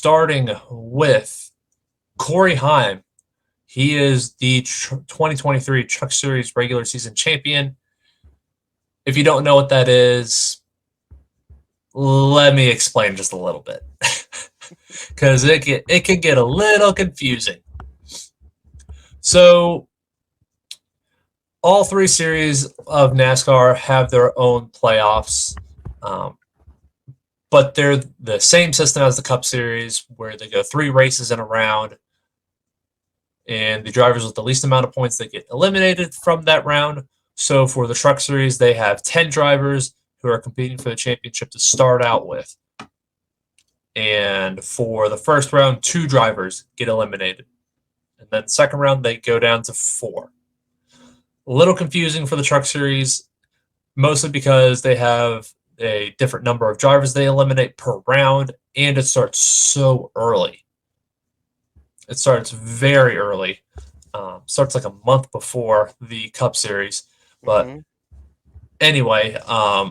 starting with Corey Heim. He is the 2023 Truck Series regular season champion. If you don't know what that is, let me explain just a little bit, because it can get a little confusing. So all three series of NASCAR have their own playoffs, but they're the same system as the Cup Series, where they go 3 races in a round, and the drivers with the least amount of points they get eliminated from that round. So for the Truck Series, they have 10 drivers who are competing for the championship to start out with. And for the first round, 2 drivers get eliminated. And then second round, they go down to 4. A little confusing for the Truck Series, mostly because they have a different number of drivers they eliminate per round, and it starts so early. It starts very early. Starts like a month before the Cup Series. But anyway,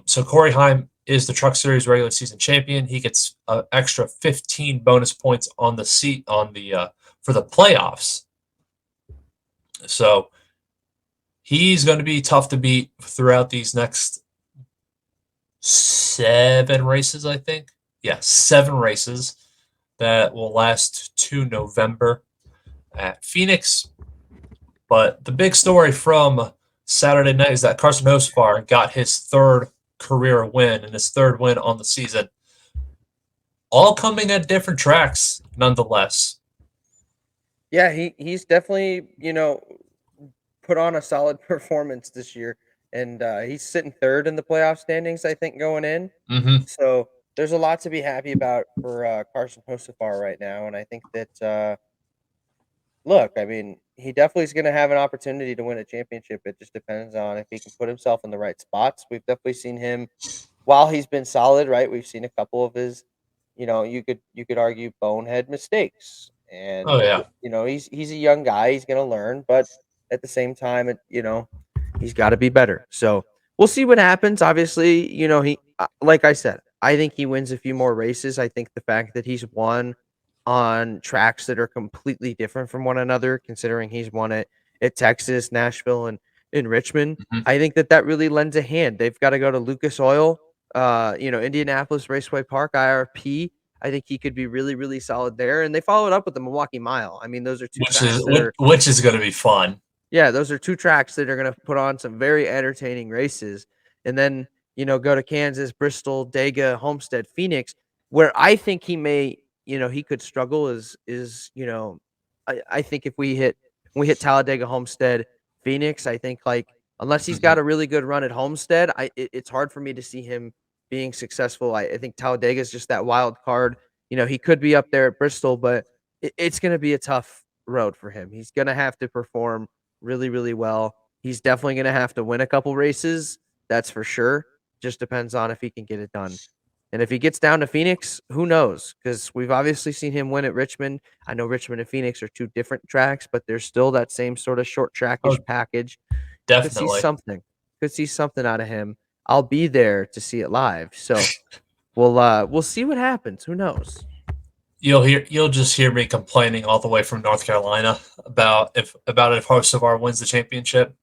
so Corey Heim is the Truck Series regular season champion. He gets an extra 15 bonus points on the seat for the playoffs. So he's going to be tough to beat throughout these next 7 races, I think. Yeah, 7 races that will last to November at Phoenix. But the big story from Saturday night is that Carson Hocevar got his 3rd career win and his 3rd win on the season. All coming at different tracks, nonetheless. Yeah, he's definitely, put on a solid performance this year, and he's sitting 3rd in the playoff standings, I think, going in. Mm-hmm. So there's a lot to be happy about for Carson Hocevar right now, and I think that look, I mean, he definitely is going to have an opportunity to win a championship. It just depends on if he can put himself in the right spots. We've definitely seen him while he's been solid, right? We've seen a couple of his, you could argue bonehead mistakes, Oh and yeah. he's a young guy. He's going to learn, but at the same time, he's got to be better. So we'll see what happens. Obviously, he like I said, I think he wins a few more races. I think the fact that he's won on tracks that are completely different from one another, considering he's won it at Texas, Nashville, and in Richmond. Mm-hmm. I think that really lends a hand. They've got to go to Lucas Oil, Indianapolis Raceway Park, IRP. I think he could be really, really solid there. And they followed up with the Milwaukee Mile. I mean, those are 2 tracks that are, Which is going to be fun. yeah, those are 2 tracks that are going to put on some very entertaining races. And then, go to Kansas, Bristol, Dega, Homestead, Phoenix, where I think he may, he could struggle I think if we hit Talladega, Homestead, Phoenix, I think like unless he's got a really good run at Homestead, it's hard for me to see him being successful. I think Talladega is just that wild card. He could be up there at Bristol, but it's going to be a tough road for him. He's going to have to perform really, really well. He's definitely going to have to win a couple races. That's for sure. Just depends on if he can get it done. And if he gets down to Phoenix, who knows? Because we've obviously seen him win at Richmond. I know Richmond and Phoenix are 2 different tracks, but there's still that same sort of short Oh, trackish package. Could see definitely. something. Could see something out of him. I'll be there to see it live. So we'll see what happens. Who knows? You'll just hear me complaining all the way from North Carolina about if Hocevar wins the championship.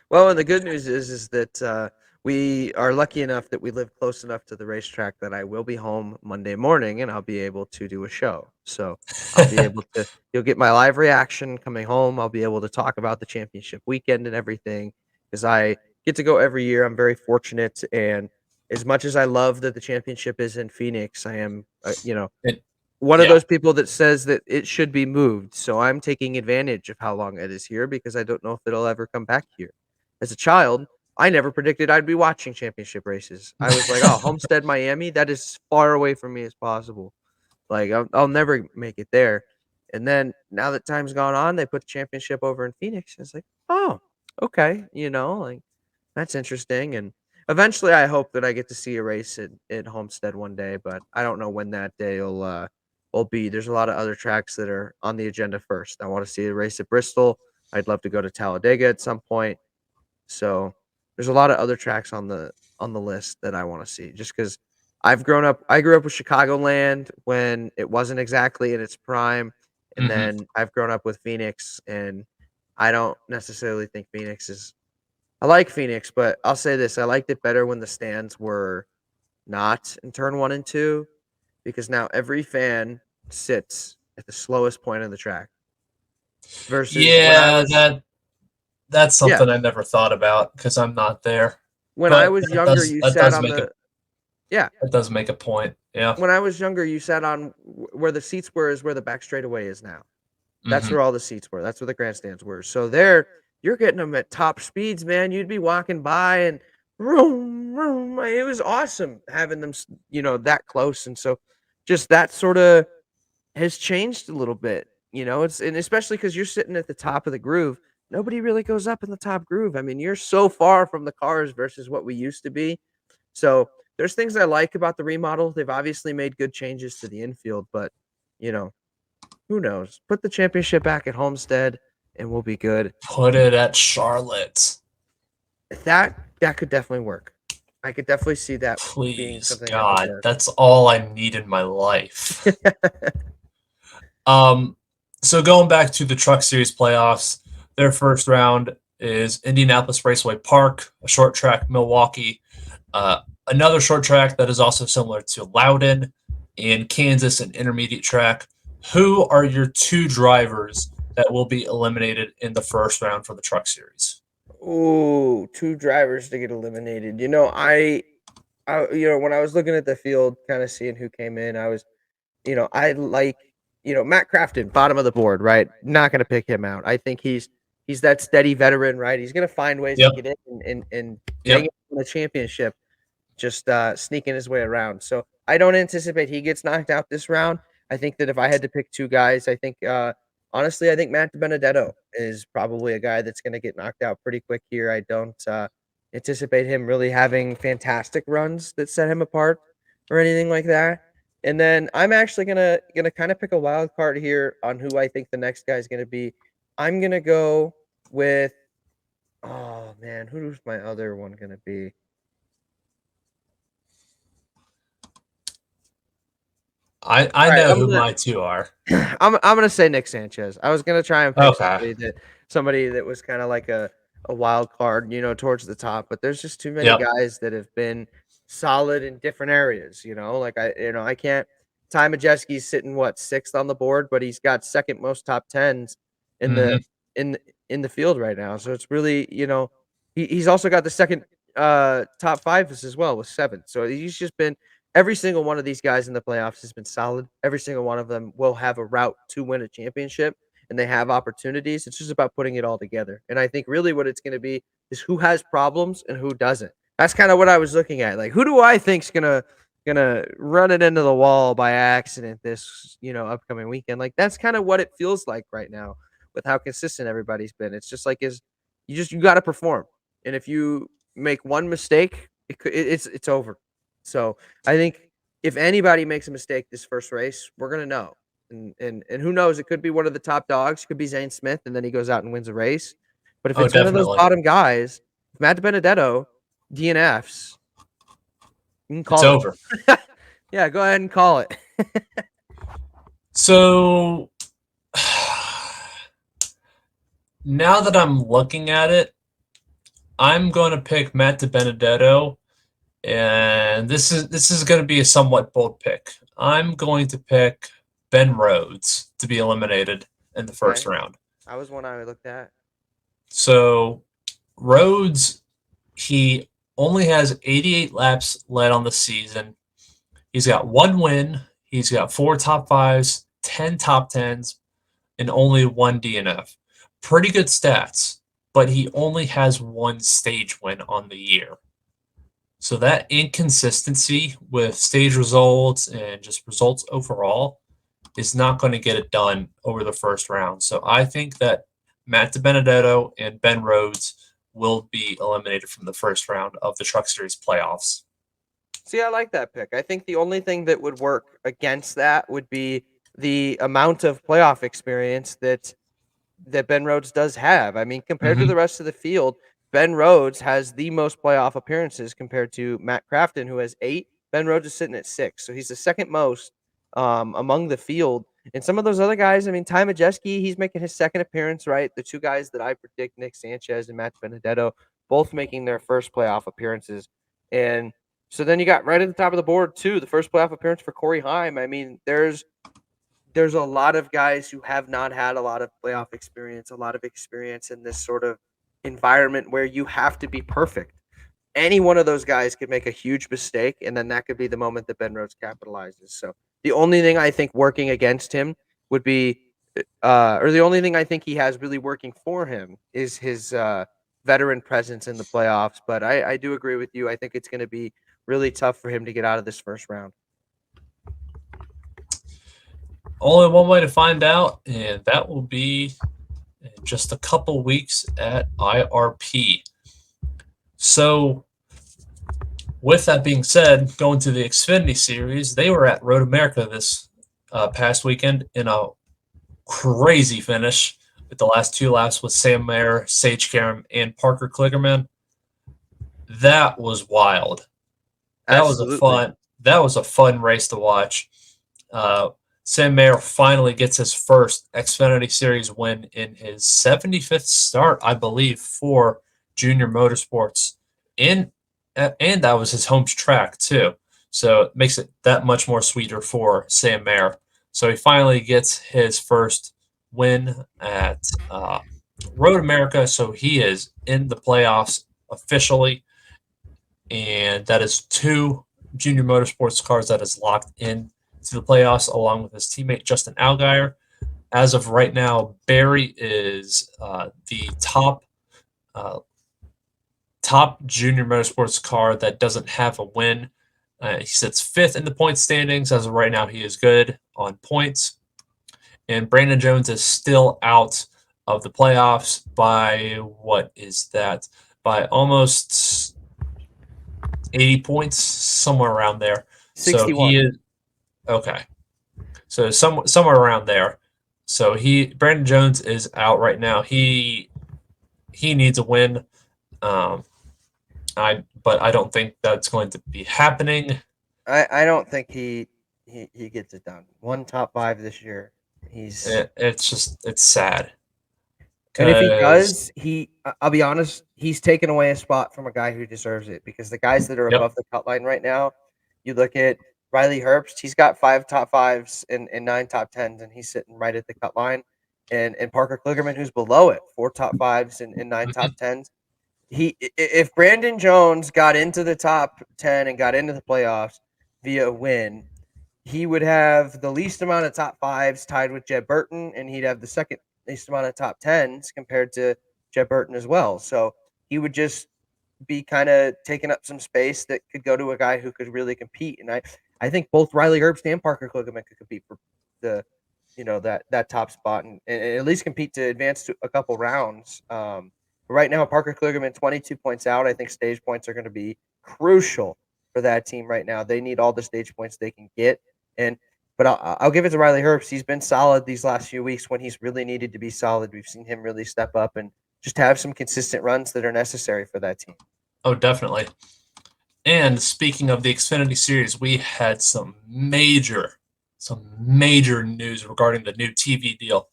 Well, and the good news is that we are lucky enough that we live close enough to the racetrack that I will be home Monday morning and I'll be able to do a show. So I'll be able to, you'll get my live reaction coming home. I'll be able to talk about the championship weekend and everything because I get to go every year. I'm very fortunate. And as much as I love that the championship is in Phoenix, I am, It, one of yeah. those people that says that it should be moved. So I'm taking advantage of how long it is here because I don't know if it'll ever come back here. As a child, I never predicted I'd be watching championship races. I was like, "Oh, Homestead, Miami, that is as far away from me as possible. Like, I'll never make it there." And then now that time's gone on, they put the championship over in Phoenix. It's like, oh, okay, like that's interesting. And eventually, I hope that I get to see a race at Homestead one day, but I don't know when that day will be. There's a lot of other tracks that are on the agenda first. I want to see a race at Bristol. I'd love to go to Talladega at some point. So there's a lot of other tracks on the list that I want to see just because I grew up with Chicagoland when it wasn't exactly in its prime, and Hmm. then I've grown up with Phoenix, and I don't necessarily think Phoenix is. I like Phoenix, but I'll say this: I liked it better when the stands were not in turn 1 and 2, because now every fan sits at the slowest point on the track. Versus Yeah, that's yeah, something I never thought about because I'm not there. when I But was younger, you that sat does on make a the yeah. that does make a point. Yeah. When I was younger, you sat on where the seats were is where the back straightaway is now. That's Hmm. where all the seats were. That's where the grandstands were. So there, you're getting them at top speeds, man. You'd be walking by and vroom, vroom. It was awesome having them, that close. And so, just that sort of has changed a little bit. It's and especially because you're sitting at the top of the groove. Nobody really goes up in the top groove. I mean, you're so far from the cars versus what we used to be. So there's things I like about the remodel. They've obviously made good changes to the infield, but you know, who knows? Put the championship back at Homestead and we'll be good. Put it at Charlotte. That could definitely work. I could definitely see that being Please, something that would God, work. that's all I need in my life. Um, so going back to the Truck Series playoffs, their first round is Indianapolis Raceway Park, a short track, Milwaukee, uh, another short track that is also similar to Loudon, and Kansas, an intermediate track. Who are your two drivers that will be eliminated in the first round for the Truck Series? Ooh, two drivers to get eliminated. When I was looking at the field, kind of seeing who came in, I like, Matt Crafton, bottom of the board, right? Not going to pick him out. I think he's that steady veteran, right? He's going to find ways to Yep. get in and dang Yep. it, win the championship, just sneaking his way around. So I don't anticipate he gets knocked out this round. I think that if I had to pick two guys, honestly, I think Matt Benedetto is probably a guy that's going to get knocked out pretty quick here. I don't anticipate him really having fantastic runs that set him apart or anything like that. And then I'm actually gonna kind of pick a wild card here on who I think the next guy is gonna be. I'm gonna go with oh man, who's my other one gonna be? I All right, know who my two are. I'm gonna say Nick Sanchez. I was gonna try and pick Okay. somebody that was kind of like a wild card, towards the top, but there's just too many Yep. guys that have been solid in different areas. Like I can't. Ty Majeski's sitting what sixth on the board, but he's got second most top tens in the Hmm. in in the field right now. So it's really he's also got the second top fives as well with seven. So he's just been every single one of these guys in the playoffs has been solid. Every single one of them will have a route to win a championship and they have opportunities. It's just about putting it all together. And I think really what it's going to be is who has problems and who doesn't. That's kind of what I was looking at. Like, who do I think's gonna run it into the wall by accident this upcoming weekend? Like, that's kind of what it feels like right now with how consistent everybody's been. It's just like you got to perform, and if you make one mistake, it's over. So I think if anybody makes a mistake this first race, we're gonna know. And who knows? It could be one of the top dogs. It could be Zane Smith, and then he goes out and wins a race. But if Oh, it's one of those definitely. bottom guys, Matt Benedetto, DNFs, you can It's call it. over. Yeah, go ahead and call it. So now that I'm looking at it, I'm going to pick Matt DiBenedetto, and this is going to be a somewhat bold pick. I'm going to pick Ben Rhodes to be eliminated in the first Okay, round. that was one I looked at. So Rhodes, he only has 88 laps led on the season. He's got one win. He's got four top fives, 10 top tens, and only one DNF. Pretty good stats, but he only has one stage win on the year. So that inconsistency with stage results and just results overall is not going to get it done over the first round. So I think that Matt DiBenedetto and Ben Rhodes will be eliminated from the first round of the Truck Series playoffs. See, I like that pick. I think the only thing that would work against that would be the amount of playoff experience that Ben Rhodes does have. I mean, compared to Mm-hmm. the rest of the field, Ben Rhodes has the most playoff appearances compared to Matt Crafton, who has 8. Ben Rhodes is sitting at 6, so he's the second most among the field. And some of those other guys, I mean, Ty Majeski, he's making his second appearance, right? The two guys that I predict, Nick Sanchez and Matt Benedetto, both making their first playoff appearances. And so then you got right at the top of the board, too, the first playoff appearance for Corey Heim. I mean, there's a lot of guys who have not had a lot of playoff experience, a lot of experience in this sort of environment where you have to be perfect. Any one of those guys could make a huge mistake, and then that could be the moment that Ben Rhodes capitalizes. So the only thing I think working against him would be, or the only thing I think he has really working for him is his veteran presence in the playoffs. But I do agree with you. I think it's going to be really tough for him to get out of this first round. Only one way to find out, and that will be in just a couple weeks at IRP. So, with that being said, going to the Xfinity Series, they were at Road America this past weekend in a crazy finish with the last two laps with Sam Mayer, Sage Karam, and Parker Kligerman. That was wild. That Absolutely. was a fun race to watch. Sam Mayer finally gets his first Xfinity Series win in his 75th start, I believe, for Junior Motorsports. And that was his home track, too. So it makes it that much more sweeter for Sam Mayer. So he finally gets his first win at Road America. So he is in the playoffs officially. And that is two Junior Motorsports cars that is locked in to the playoffs, along with his teammate Justin Allgaier. As of right now, Barry is the top Junior Motorsports car that doesn't have a win. He sits fifth in the point standings. As of right now, he is good on points. And Brandon Jones is still out of the playoffs by, what is that? By almost 80 points, somewhere around there. 61. So he is okay. So somewhere around there. So Brandon Jones is out right now. He needs a win. But I don't think that's going to be happening. I don't think he gets it done. One top 5 this year. It's sad. And if he Because does, I'll be honest, he's taken away a spot from a guy who deserves it, because the guys that are yep. above the cut line right now, you look at Riley Herbst, he's got 5 top 5s and 9 top 10s, and he's sitting right at the cut line. And Parker Kligerman, who's below it, 4 top 5s and 9 top 10s. If Brandon Jones got into the top 10 and got into the playoffs via a win, he would have the least amount of top 5s tied with Jed Burton, and he'd have the second least amount of top 10s compared to Jed Burton as well. So he would just be kind of taking up some space that could go to a guy who could really compete. And I think both Riley Herbst and Parker Kligerman could compete for the that top spot, and at least compete to advance to a couple rounds. Right now, Parker Kligerman 22 points out. I think stage points are going to be crucial for that team right now. They need all the stage points they can get. But I'll give it to Riley Herbst. He's been solid these last few weeks when he's really needed to be solid. We've seen him really step up and just have some consistent runs that are necessary for that team. Oh, definitely. And speaking of the Xfinity Series, we had some major news regarding the new TV deal.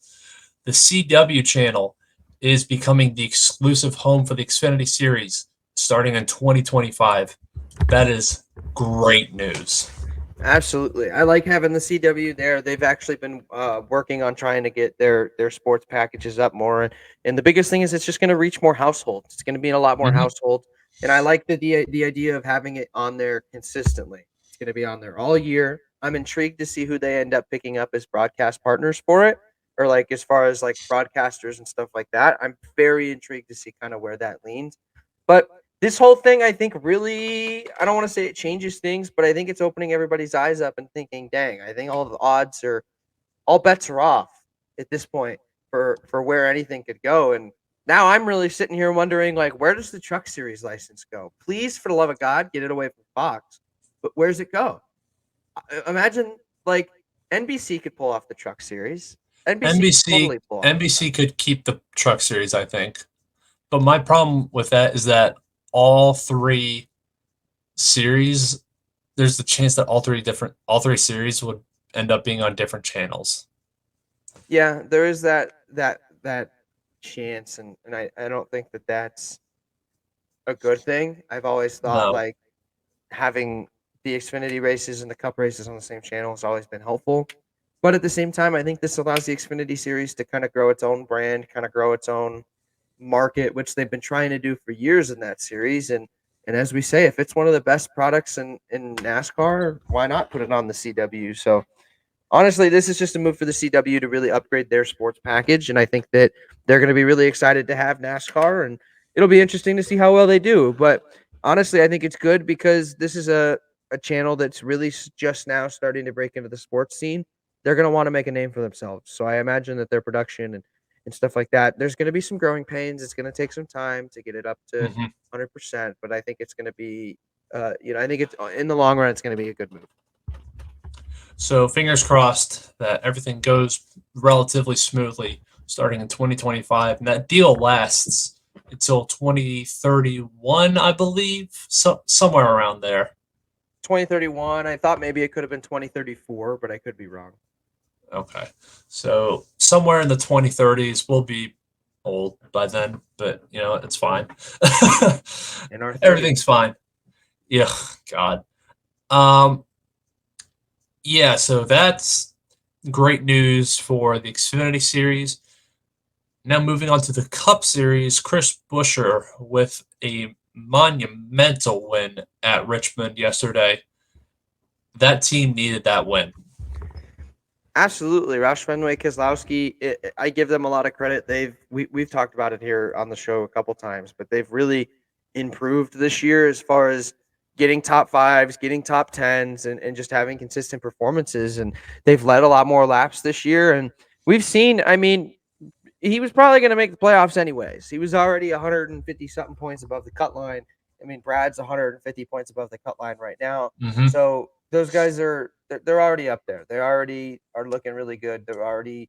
The CW channel is becoming the exclusive home for the Xfinity Series starting in 2025. That is great news. Absolutely. I like having the CW there. They've actually been working on trying to get their sports packages up more. And the biggest thing is it's just going to reach more households. It's going to be in a lot more households. And I like the idea of having it on there consistently. It's going to be on there all year. I'm intrigued to see who they end up picking up as broadcast partners for it, or like as far as like broadcasters and stuff like that. I'm very intrigued to see kind of where that leans. But this whole thing, I think, really, I don't want to say it changes things, but I think it's opening everybody's eyes up and thinking, dang, I think all bets are off at this point for where anything could go. And now I'm really sitting here wondering, like, where does the Truck Series license go? Please, for the love of God, get it away from Fox. But where's it go? Imagine, like, NBC could pull off the Truck Series. NBC could totally pull off. NBC could keep the Truck Series, I think. But my problem with that is that all three series there's the chance that all three series would end up being on different channels. Yeah, there is that chance, and I don't think that that's a good thing. I've always thought No. like having the Xfinity races and the Cup races on the same channel has always been helpful. But at the same time, I think this allows the Xfinity Series to kind of grow its own brand, kind of grow its own market, which they've been trying to do for years in that series. And as we say, if it's one of the best products in NASCAR, why not put it on the CW? So honestly, this is just a move for the CW to really upgrade their sports package, and I think that they're going to be really excited to have NASCAR, and it'll be interesting to see how well they do. But honestly, I think it's good because this is a channel that's really just now starting to break into the sports scene. They're going to want to make a name for themselves. So I imagine that their production and stuff like that, there's going to be some growing pains. It's going to take some time to get it up to Hmm. 100%, but I think it's going to be, I think it's in the long run, it's going to be a good move. So fingers crossed that everything goes relatively smoothly starting in 2025, and that deal lasts until 2031, I believe, somewhere around there. 2031. I thought maybe it could have been 2034, but I could be wrong. Okay, so somewhere in the 2030s, we'll be old by then, but it's fine. In our 30s. Everything's fine. Yeah, God. Um, yeah, so that's great news for the Xfinity Series. Now moving on to the Cup Series, Chris Buescher with a monumental win at Richmond yesterday. That team needed that win. Absolutely, Roush Fenway Keselowski. I give them a lot of credit. We've talked about it here on the show a couple times, but they've really improved this year as far as getting top fives, getting top tens, and just having consistent performances. And they've led a lot more laps this year. And we've seen, I mean, he was probably going to make the playoffs anyways. He was already 150 something points above the cut line. I mean, Brad's 150 points above the cut line right now. Mm-hmm. So those guys they're already up there. They already are looking really good. They're already,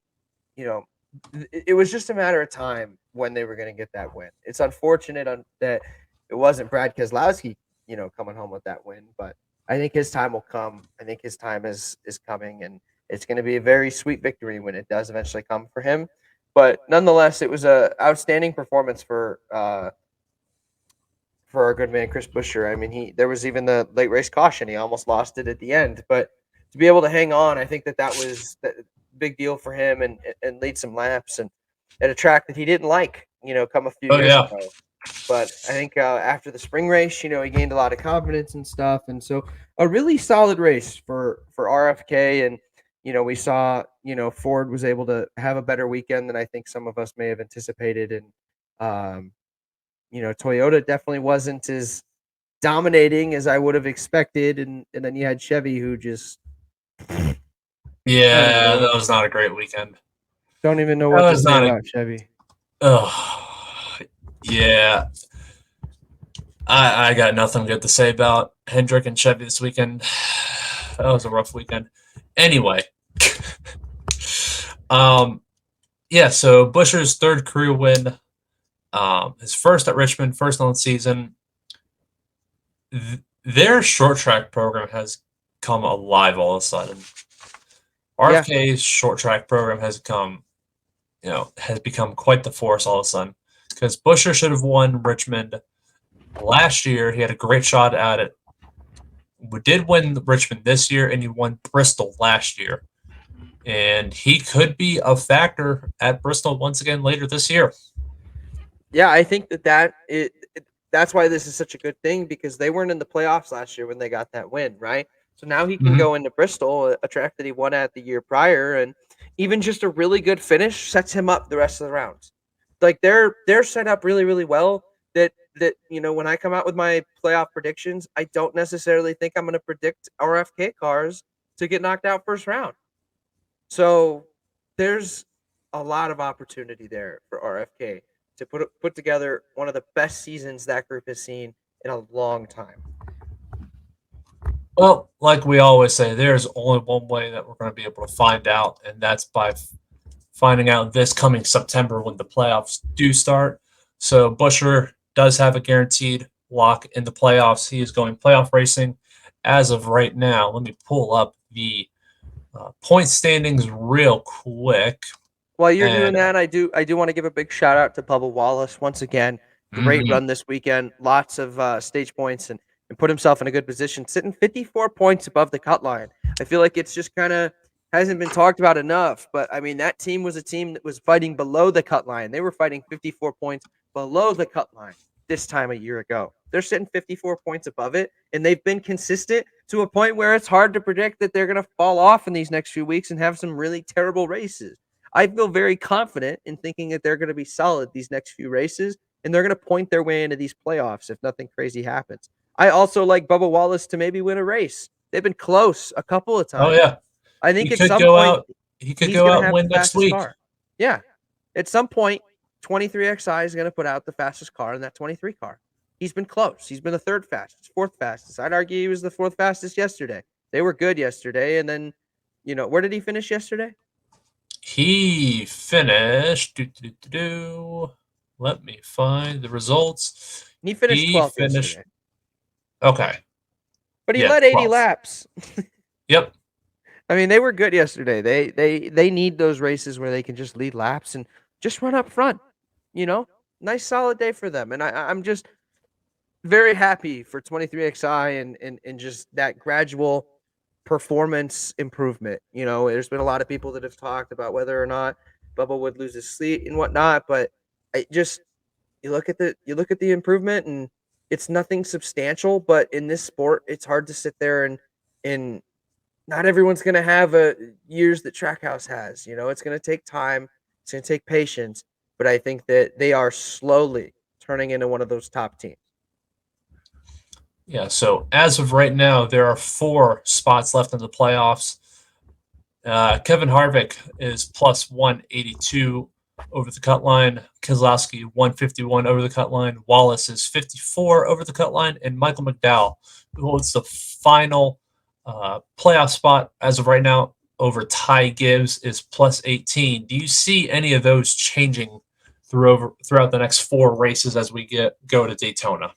it was just a matter of time when they were going to get that win. It's unfortunate that it wasn't Brad Keselowski, coming home with that win, but I think his time will come. I think his time is coming, and it's going to be a very sweet victory when it does eventually come for him. But nonetheless, it was a outstanding performance for our good man Chris Buescher. I mean, there was even the late race caution. He almost lost it at the end, but to be able to hang on, I think that was a big deal for him and lead some laps and at a track that he didn't like, come a few Oh, years yeah. ago. But I think after the spring race, he gained a lot of confidence and stuff, and so a really solid race for RFK. And we saw Ford was able to have a better weekend than I think some of us may have anticipated, and Toyota definitely wasn't as dominating as I would have expected, and then you had Chevy who just I don't even Yeah, know that was not a great weekend. That what to was say not a. about Chevy. Oh, yeah. I got nothing good to say about Hendrick and Chevy this weekend. That was a rough weekend. Anyway, yeah. So Buescher's third career win, his first at Richmond, first on the season. Their short track program has come alive all of a sudden. Yeah, RFK's short track program has become quite the force all of a sudden. Because Buescher should have won Richmond last year. He had a great shot at it. We did win Richmond this year, and he won Bristol last year. And he could be a factor at Bristol once again later this year. yeah, I think that's why this is such a good thing, because they weren't in the playoffs last year when they got that win, right? So now he can Mm-hmm. go into Bristol, a track that he won at the year prior, and even just a really good finish sets him up the rest of the rounds. Like they're set up really, really well. That when I come out with my playoff predictions, I don't necessarily think I'm going to predict RFK cars to get knocked out first round. So there's a lot of opportunity there for RFK to put together one of the best seasons that group has seen in a long time. Well, like we always say, there's only one way that we're going to be able to find out, and that's by finding out this coming September when the playoffs do start. So Buescher does have a guaranteed lock in the playoffs. He is going playoff racing as of right now. Let me pull up the point standings real quick. While you're doing And that, I do want to give a big shout out to Bubba Wallace once again. Great mhm. run this weekend, lots of stage points, and put himself in a good position, sitting 54 points above the cut line. I feel like it's just kind of hasn't been talked about enough. But I mean, that team was a team that was fighting below the cut line. They were fighting 54 points below the cut line this time a year ago. They're sitting 54 points above it, and they've been consistent to a point where it's hard to predict that they're going to fall off in these next few weeks and have some really terrible races. I feel very confident in thinking that they're going to be solid these next few races, and they're going to point their way into these playoffs if nothing crazy happens. I also like Bubba Wallace to maybe win a race. They've been close a couple of Oh times. yeah, I he think at could some go point out. He could he's go going to out and have the win next fastest week. car. Yeah. At some point, 23XI is going to put out the fastest car in that 23 car. He's been close. He's been the third fastest, fourth fastest. I'd argue he was the fourth fastest yesterday. They were good yesterday. And then, where did he finish yesterday? He finished. Let me find the results. He finished He 12th finished. yesterday. Okay. But he Yeah, led 80 12th. laps. Yep. I mean, they were good yesterday. They need those races where they can just lead laps and just run up front. Nice solid day for them. And I'm just very happy for 23XI and just that gradual performance improvement. There's been a lot of people that have talked about whether or not Bubba would lose his seat and whatnot, but I just you look at the improvement, and it's nothing substantial, but in this sport it's hard to sit there and not everyone's going to have a years that Trackhouse has. It's going to take time, it's going to take patience, but I think that they are slowly turning into one of those top teams. Yeah. So as of right now, there are 4 spots left in the playoffs. Kevin Harvick is plus 182 over the cut line. Keselowski 151 over the cut line. Wallace is 54 over the cut line, and Michael McDowell, who holds the final playoff spot as of right now over Ty Gibbs, is plus 18. Do you see any of those changing throughout the next 4 races as we go to Daytona?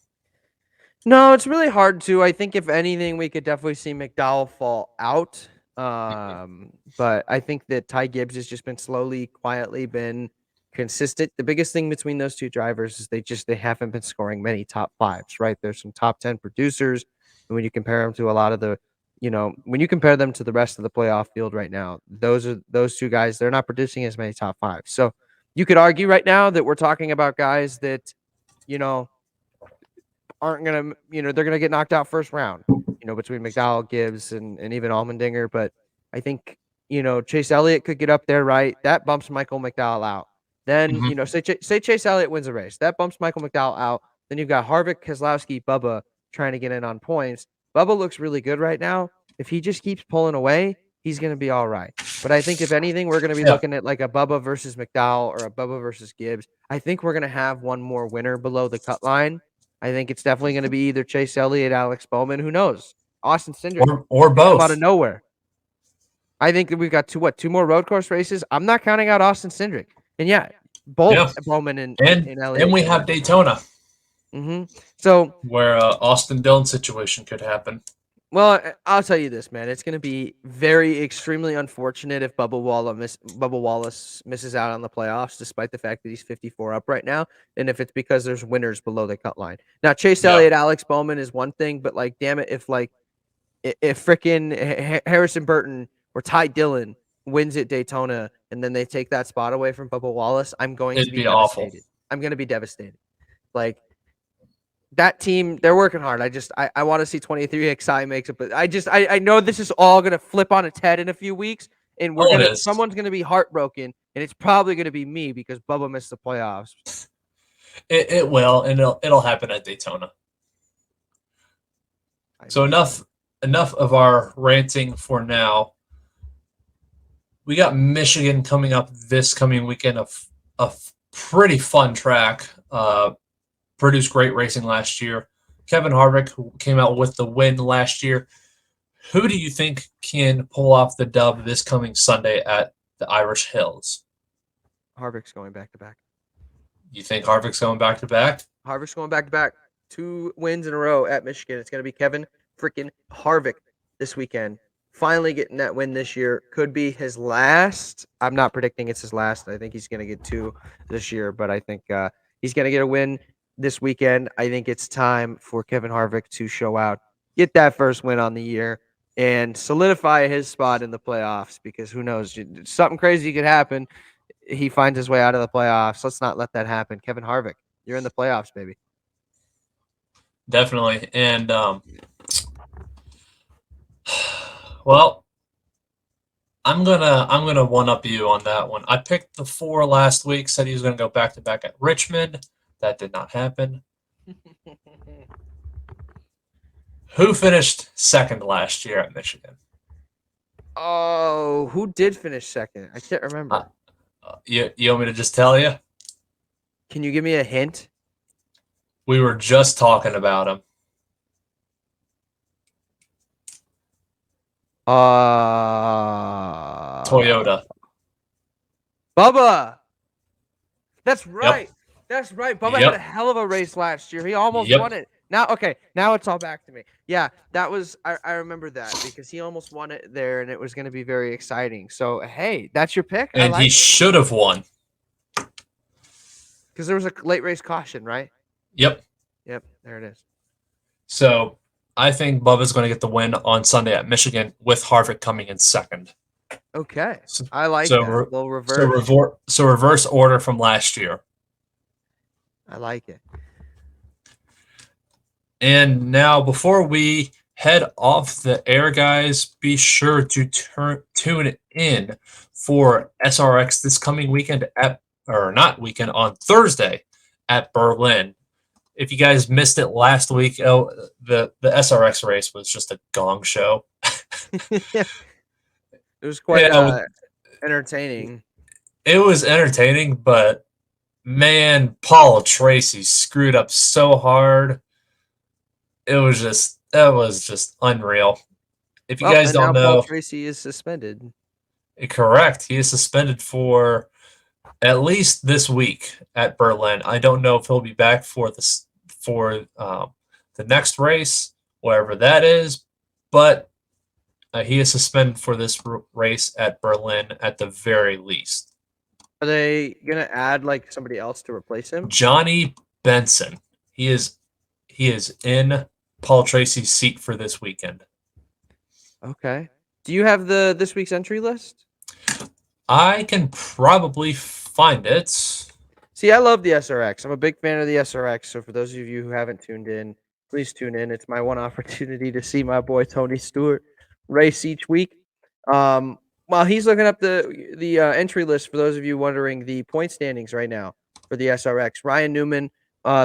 No, it's really hard to. I think if anything, we could definitely see McDowell fall out. But I think that Ty Gibbs has just been slowly, quietly been consistent. The biggest thing between those two drivers is they haven't been scoring many top fives, right? There's some top 10 producers, and when you compare them to a lot of when you compare them to the rest of the playoff field right now, those two guys, they're not producing as many top fives. So you could argue right now that we're talking about guys that, you know, aren't gonna, they're gonna get knocked out first round, between McDowell, Gibbs, and even Allmendinger. But I think, Chase Elliott could get up there, right? That bumps Michael McDowell out. Then, Mm-hmm. say Chase Elliott wins a race. That bumps Michael McDowell out. Then you've got Harvick, Keselowski, Bubba trying to get in on points. Bubba looks really good right now. If he just keeps pulling away, he's gonna be all right. But I think if anything, we're gonna be Yeah. looking at like a Bubba versus McDowell or a Bubba versus Gibbs. I think we're gonna have one more winner below the cut line. I think it's definitely going to be either Chase Elliott, Alex Bowman. Who knows? Austin Cindric Or could come out of both. nowhere. I think that we've got two more road course races. I'm not counting out Austin Cindric. And yeah, both Yeah. Bowman and, and, And and and Elliott we can have win. Daytona, So, where Austin Dillon situation could happen. well, I'll tell you this, man. It's going to be very extremely unfortunate if Bubba Wallace misses out on the playoffs, despite the fact that he's 54 up right now, and if it's because there's winners below the cut line. Now, Chase Yeah. Elliott, Alex Bowman is one thing, but like, damn it, if freaking Harrison Burton or Ty Dillon wins at Daytona and then they take that spot away from Bubba Wallace, I'm going to It'd be be awful. devastated. I'm going to be devastated. Like, that team, they're working hard. I want to see 23XI makes it, but I know this is all going to flip on its head in a few weeks, and Oh, it is. someone's going to be heartbroken, and it's probably going to be me because Bubba missed the playoffs. It will, and it'll happen at Daytona. So enough of our ranting for now. We got Michigan coming up this coming weekend. A pretty fun track. Produced great racing last year. Kevin Harvick, who came out with the win last year. Who do you think can pull off the dub this coming Sunday at the Irish Hills? Harvick's going back to back. You think Harvick's going back to back? Harvick's going back to back. 2 wins in a row at Michigan. It's going to be Kevin freaking Harvick this weekend. Finally getting that win this year. Could be his last. I'm not predicting it's his last. I think he's going to get 2 this year, but I think he's going to get a win this weekend. I think it's time for Kevin Harvick to show out, get that first win on the year, and solidify his spot in the playoffs, because who knows? Something crazy could happen. He finds his way out of the playoffs. Let's not let that happen. Kevin Harvick, you're in the playoffs, baby. Definitely. And well, I'm gonna one up you on that one. I picked the 4 last week, said he was gonna go back to back at Richmond. That did not happen. Who finished second last year at Michigan? Oh, who did finish second? I can't remember. You want me to just tell you? Can you give me a hint? We were just talking about him. Toyota. Bubba. That's right. Yep. That's right. Bubba had a Yep. hell of a race last year. He almost Yep. won it. Now, okay, now it's all back to me. Yeah, that was I remember that because he almost won it there, and it was going to be very exciting. So, hey, that's your pick. I And like he it should have won. because there was a late race caution, right? Yep. Yep, there it is. So I think Bubba's going to get the win on Sunday at Michigan with Harvick coming in second. Okay, So, I like so, that. re- Little reverse. so reverse order from last year. I like it. And now, before we head off the air, guys, be sure to tune in for SRX this coming weekend on Thursday at Berlin. If you guys missed it last week, the SRX race was just a gong show. It was quite entertaining. It was entertaining, but man, Paul Tracy screwed up so hard. That was just unreal. If you guys don't now know, Paul Tracy is suspended. correct, he is suspended for at least this week at Berlin. I don't know if he'll be back for the next race, wherever that is, but he is suspended for this race at Berlin at the very least. Are they gonna add like somebody else to replace him? Johnny Benson. He is in Paul Tracy's seat for this weekend. Okay. Do you have this week's entry list? I can probably find it. See, I love the SRX. I'm a big fan of the SRX. So for those of you who haven't tuned in, please tune in. It's my one opportunity to see my boy Tony Stewart race each week. While he's looking up the entry list, for those of you wondering, the point standings right now for the SRX, Ryan Newman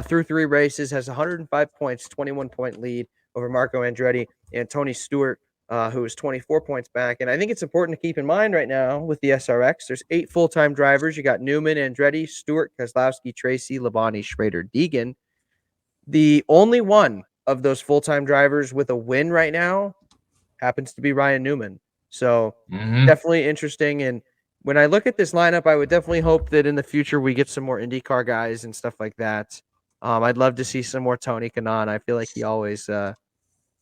through 3 races has 105 points, 21-point lead over Marco Andretti and Tony Stewart, who is 24 points back. And I think it's important to keep in mind right now with the SRX, there's 8 full-time drivers. You got Newman, Andretti, Stewart, Keselowski, Tracy, Labonte, Schrader, Deegan. The only one of those full-time drivers with a win right now happens to be Ryan Newman. So definitely interesting. And when I look at this lineup, I would definitely hope that in the future we get some more IndyCar guys and stuff like that. I'd love to see some more Tony Kanaan. I feel like he always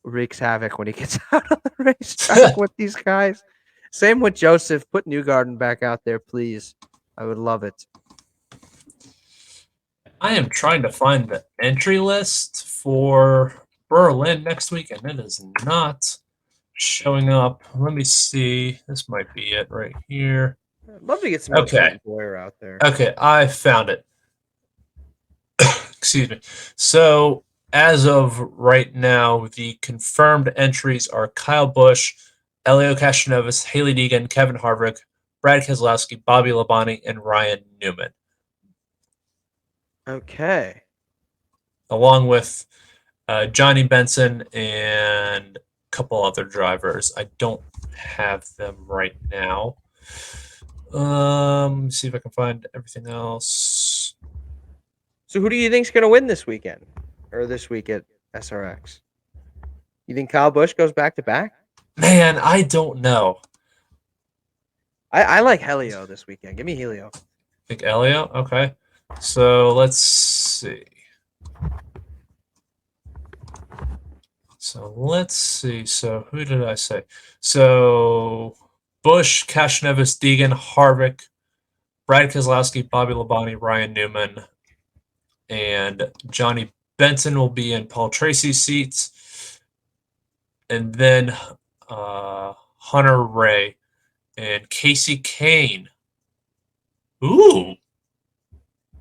wreaks havoc when he gets out on the racetrack with these guys. Same with Joseph. Put Newgarden back out there, please. I would love it. I am trying to find the entry list for Berlin next week, and it is not showing up. Let me see. This might be it right here. I'd love to get some more Colton Boyer out there. Okay, I found it. Excuse me. So as of right now, the confirmed entries are Kyle Busch, Elio Castroneves, Haley Deegan, Kevin Harvick, Brad Keselowski, Bobby Labonte, and Ryan Newman. Okay. Along with Johnny Benson and a couple other drivers. I don't have them right now. See if I can find everything else. So who do you think's going to win this weekend or this week at SRX? You think Kyle Busch goes back to back? Man, I don't know. I like Helio this weekend. Give me Helio. Think Elio? Okay. So let's see. So let's see. So who did I say? So Bush, Kashnevis, Deegan, Harvick, Brad Keselowski, Bobby Labonte, Ryan Newman, and Johnny Benson will be in Paul Tracy's seats, and then Hunter Ray and Casey Kane. Ooh,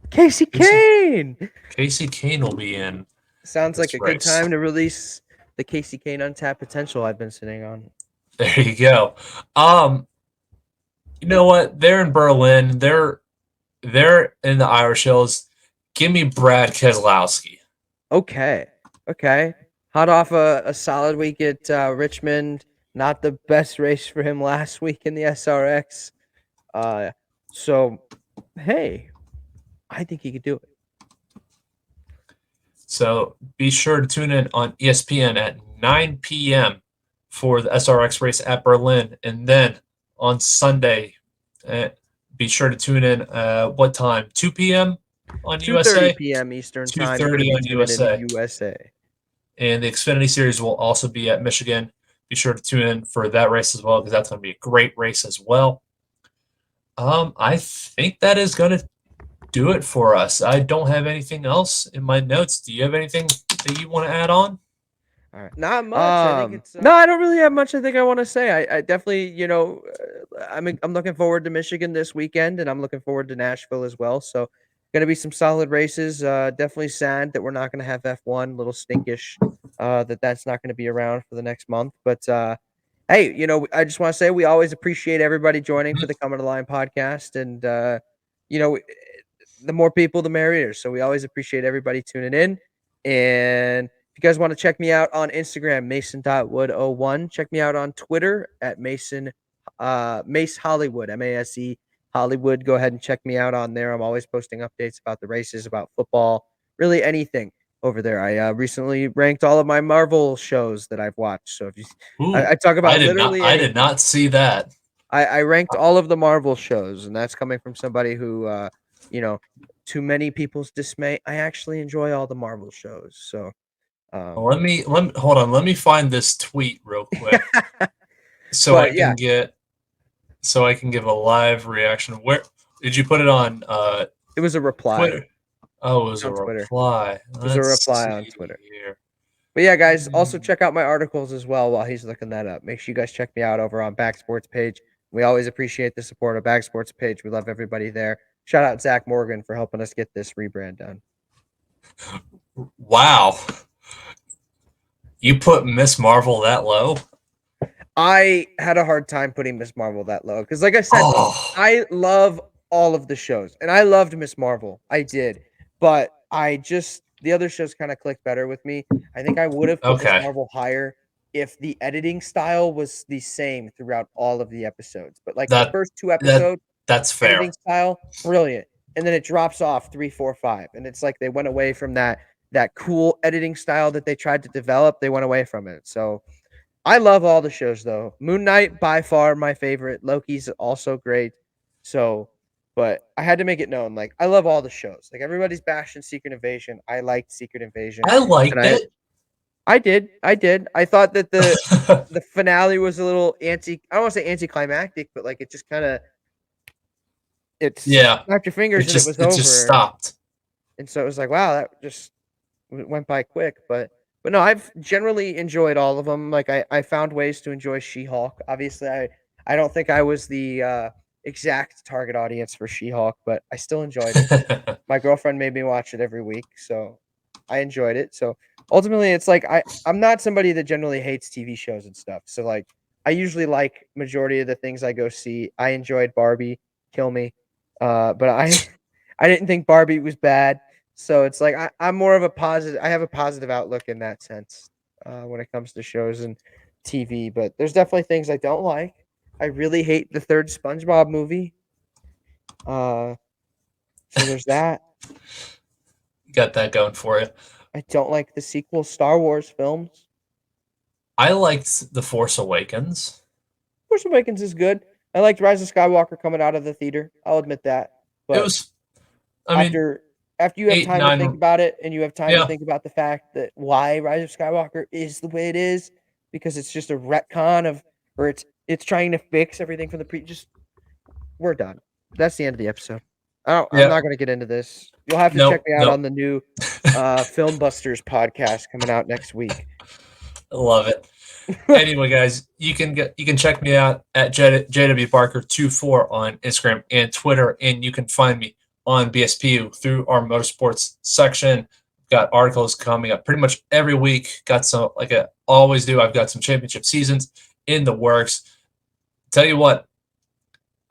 Casey Kane. Casey Kane will be in Sounds like this a good race. time to release the Casey Kane untapped potential I've been sitting on. There you go. You know what? They're in Berlin. They're in the Irish Hills. Give me Brad Keselowski. Okay. Hot off a solid week at Richmond. Not the best race for him last week in the SRX. So, hey, I think he could do it. So be sure to tune in on ESPN at 9 p.m. for the SRX race at Berlin. And then on Sunday, be sure to tune in what time? 2 p.m. on 2:30 USA? p.m. Eastern time. 2:30 Going to be on tuning USA. in USA. And the Xfinity Series will also be at Michigan. Be sure to tune in for that race as well because that's going to be a great race as well. I think that is going to do it for us. I don't have anything else in my notes. Do you have anything that you want to add on? All right. Not much. I think it's No, I don't really have much I think I want to say. I definitely, I'm looking forward to Michigan this weekend, and I'm looking forward to Nashville as well. So, going to be some solid races. Definitely sad that we're not going to have F1. Little stinkish that's not going to be around for the next month. But hey, I just want to say we always appreciate everybody joining for the Coming to Line podcast, and you know, the more people, the merrier. So we always appreciate everybody tuning in, and if you guys want to check me out on Instagram, mason.wood01. Check me out on Twitter at Mace Hollywood, MASE Hollywood. Go ahead and check me out on there. I'm always posting updates about the races, about football, really anything over there. I recently ranked all of my Marvel shows that I've watched. So if you, Ooh, I talk about literally I anything. did not see that. I ranked all of the Marvel shows, and that's coming from somebody who, to many people's dismay, I actually enjoy all the Marvel shows. So Let me hold on. Let me find this tweet real quick so But I yeah, can give a live reaction. Where did you put it on? it was a reply Twitter. Oh, it was a on Twitter. reply. It was a Let's reply on see Twitter. here. But yeah, guys, also check out my articles as well while he's looking that up. Make sure you guys check me out over on Back Sports page. We always appreciate the support of Back Sports page. We love everybody there. Shout out Zach Morgan for helping us get this rebrand done. Wow, you put Miss Marvel that low? I had a hard time putting Miss Marvel that low because, like I said, Oh, I love all of the shows, and I loved Miss Marvel. I did, but the other shows kind of clicked better with me. I think I would have put Miss okay. Marvel higher if the editing style was the same throughout all of the episodes. But like the That first two that episodes, that's editing fair. style, brilliant, and then it drops off 3, 4, 5, and it's like they went away from that cool editing style that they tried to develop. They went away from it. So I love all the shows though. Moon Knight by far my favorite. Loki's also great. So, but I had to make it known like I love all the shows. Like everybody's bashing Secret Invasion. I liked Secret Invasion. I liked And it. I did. I did. I thought that the finale was a little I don't want to say anticlimactic, but like it just kind of Yeah, snapped your fingers and it was it just over. stopped. And so it was like, wow, that just went by quick. But no, I've generally enjoyed all of them. Like I found ways to enjoy She-Hulk. Obviously, I don't think I was the exact target audience for She-Hulk, but I still enjoyed it. My girlfriend made me watch it every week, so I enjoyed it. So ultimately, it's like I'm not somebody that generally hates TV shows and stuff. So like I usually like majority of the things I go see. I enjoyed Barbie, kill me, but I didn't think Barbie was bad. So it's like I'm more of a positive. I have a positive outlook in that sense when it comes to shows and TV. But there's definitely things I don't like. I really hate the third SpongeBob movie. So there's that. Got that going for you. I don't like the sequel Star Wars films. I liked The Force Awakens. Force Awakens is good. I liked Rise of Skywalker coming out of the theater. I'll admit that. It But was, I mean, after after you have 8, time to 9. think about it, and you have time to Yeah, think about the fact that why Rise of Skywalker is the way it is, because it's just a retcon of, or it's trying to fix everything from the just we're done. That's the end of the episode. I'm yeah. not going to get into this. You'll have to check Nope, me out on nope. the new Film Busters podcast coming out next week. I love it. Anyway, guys, you can check me out at JWBarker24 on Instagram and Twitter, and you can find me on BSPU through our motorsports section. Got articles coming up pretty much every week. Got some, like I always do. I've got some championship seasons in the works. Tell you what,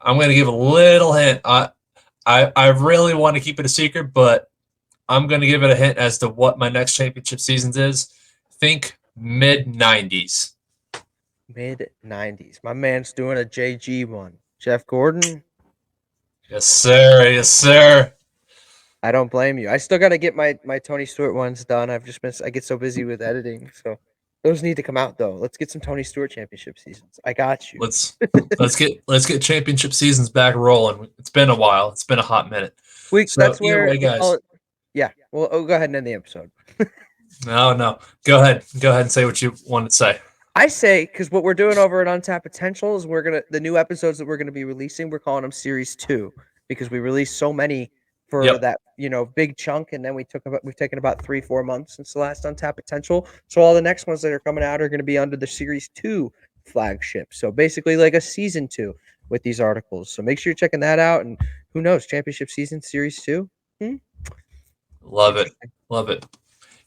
I'm going to give a little hint. I really want to keep it a secret, but I'm going to give it a hint as to what my next championship seasons is. Think mid 90s. Mid 90s. My man's doing a JG one. Jeff Gordon. Yes, sir. Yes, sir. I don't blame you. I still got to get my Tony Stewart ones done. I get so busy with editing, so those need to come out though. Let's get some Tony Stewart championship seasons. I got you. Let's get championship seasons back rolling. It's been a while. It's been a hot minute. So That's either where way, we call guys. it. Yeah. Well, go ahead and end the episode. No. Go ahead. Go ahead and say what you want to say. I say, because what we're doing over at Untapped Potential is the new episodes that we're gonna be releasing, we're calling them Series 2, because we released so many for Yep. that big chunk, and then we've taken about 3-4 months since the last Untapped Potential. So all the next ones that are coming out are gonna be under the Series 2 flagship. So basically like a season 2 with these articles. So make sure you're checking that out, and who knows, championship season Series 2. Love it. Love it.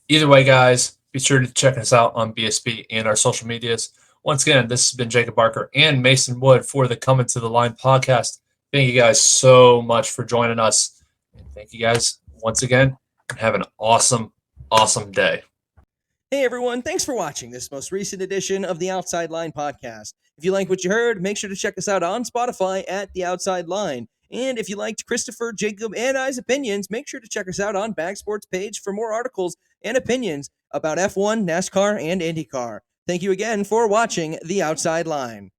Either way, guys, be sure to check us out on BSB and our social medias. Once again, this has been Jacob Barker and Mason Wood for the Coming to the Line podcast. Thank you guys so much for joining us. And thank you guys once again. Have an awesome, awesome day. Hey everyone, thanks for watching this most recent edition of the Outside Line podcast. If you like what you heard, make sure to check us out on Spotify at The Outside Line. And if you liked Christopher, Jacob, and I's opinions, make sure to check us out on Bag Sports page for more articles and opinions about F1, NASCAR, and IndyCar. Thank you again for watching The Outside Line.